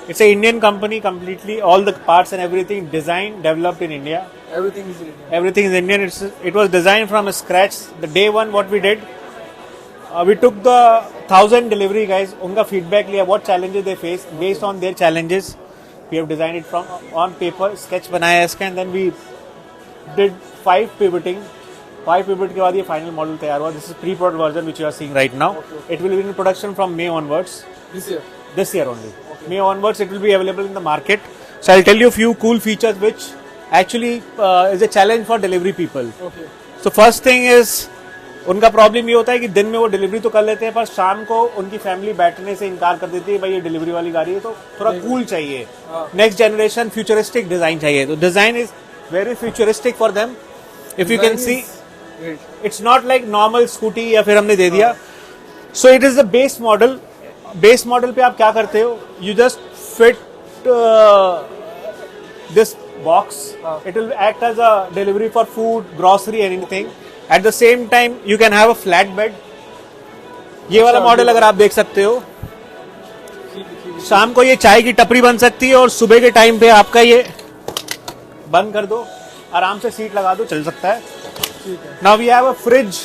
It's an Indian company completely. All the parts and everything designed, developed in India. Everything is Indian. Everything is Indian. It was designed from scratch. The day one, what we did, we took the 1,000 delivery guys. उनका feedback लिया. What challenges they face. Based on their challenges, we have designed it from on paper. Sketch बनाया इसका and then we did 5 pivoting. 5 pivot के बाद ये final model तैयार हुआ. This is pre-prod version which you are seeing right now. Okay. It will be in production from May onwards. This year. This year only. Okay. May onwards it will be available in the market. So I'll tell you a few cool features which actually is a challenge for delivery people. Okay. So first thing is उनका problem ये होता है कि दिन में वो delivery तो कर लेते हैं पर शाम को उनकी फैमिली बैठने से इनकार कर देती है भाई ये डिलीवरी वाली गाड़ी है तो थोड़ा कूल चाहिए नेक्स्ट जनरेशन फ्यूचरिस्टिक डिजाइन चाहिए तो design is very futuristic for them if you can see it's not like normal scooty या फिर हमने दे दिया so it is the base model पे आप क्या करते हो you just fit this box it will act as a delivery for food grocery anything at the same time you can have a flat bed ये वाला model अगर आप देख सकते हो शाम को ये चाय की टपरी बन सकती है और सुबह के टाइम पे आपका ये बंद कर दो आराम से सीट लगा दो चल सकता है now we have a fridge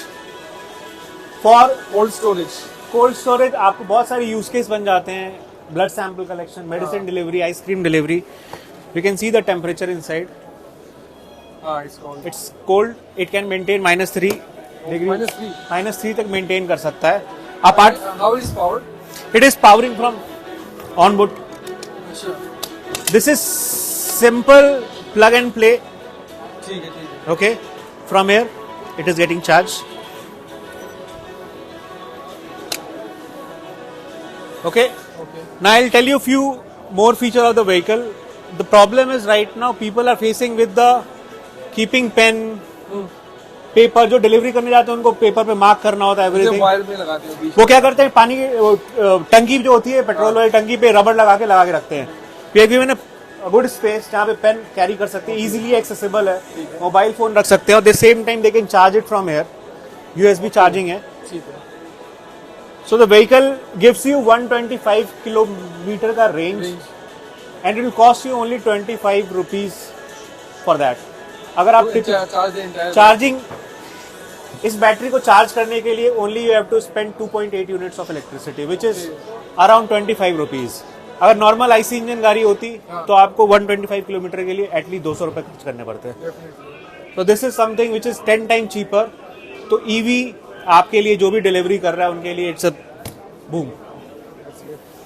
for cold storage आपको बहुत सारे यूज केस बन जाते हैं blood sample collection medicine delivery ice cream delivery you can see the temperature inside it's cold it can maintain -3 degree -3 तक मेंटेन कर सकता है apart How is powered? It is powering from on board this is simple plug and play ठीक है okay from here it is getting charged okay now I'll tell you few more features of the vehicle the problem is right now people are facing with the keeping pen paper जो delivery करने जाते हैं उनको paper पे mark करना होता है everything wire में लगाते हैं बीच वो क्या करते हैं पानी की टंकी जो होती है पेट्रोल वाली टंकी पे रबड़ लगा के रखते हैं फिर गिवन गुड स्पेस जहाँ पे पेन कैरी कर सकते हैं इजीली एक्सेसिबल है मोबाइल फोन रख सकते हैं और the same time they can charge it from here USB charging है so the vehicle gives you 125 kilometre का range and it will cost you only 25 rupees for that अगर आप charging इस बैटरी को चार्ज करने के लिए only you have to spend 2.8 units of electricity which is around 25 rupees अगर normal IC engine गाड़ी होती तो आपको 125 किलोमीटर के लिए एटलीस्ट 200 रुपए खर्च करने पड़ते हैं तो this is something which is 10 time cheaper तो ईवी आपके लिए जो भी डिलीवरी कर रहा है उनके लिए इट्स अ बूम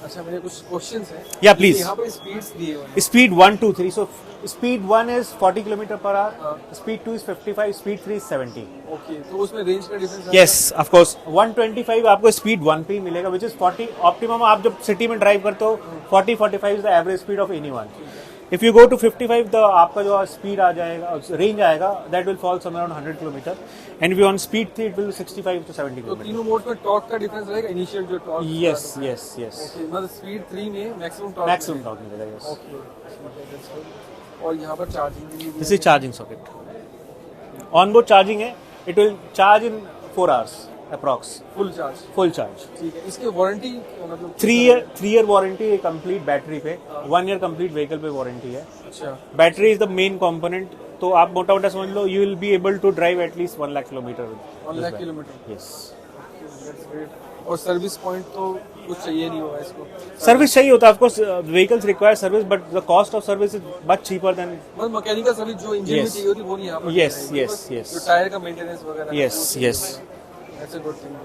अच्छा मेरे कुछ क्वेश्चंस हैं या प्लीज यहाँ पे स्पीड्स दिए हुए हैं speed 1 2 3 so speed 1 is 40 kilometre per hour speed 2 is 55 speed 3 is 70 okay तो उसमें रेंज का डिफरेंस यस ऑफ कोर्स 125 आपको स्पीड 1 पे ही मिलेगा विच इज 40 ऑप्टिमम आप जब सिटी में ड्राइव करते हो 40-45 is the average speed of anyone if you go to 55 the आपका जो स्पीड आ जाएगा रेंज आएगा that will fall somewhere around 100 kilometre and we on speed 3 it will 65 to 70 तो किलोमीटर तीनों मोड में टॉर्क का डिफरेंस रहेगा इनिशियल जो टॉर्क यस मतलब स्पीड 3 में मैक्सिमम टॉर्क मिलेगा यस ओके और यहाँ पर charging this is charging socket on board charging है it will charge in 4 hours approx full charge ठीक है इसकी वारंटी मतलब 3 year वारंटी है कंप्लीट बैटरी पे 1 year कंप्लीट व्हीकल पे वारंटी है अच्छा battery is the main component तो आप मोटा मोटा समझ लो you will be able to drive at least 1 lakh kilometre 1 lakh kilometre yes और सर्विस पॉइंट तो कुछ चाहिए नहीं होगा इसको सर्विस चाहिए होता है of course vehicles require service but the cost of service is much cheaper than मतलब मैकेनिकल सर्विस जो इंजन में चाहिए होती है वो नहीं यहाँ पर यस जो टायर का मेंटेनेंस वगैरह yes that's a good thing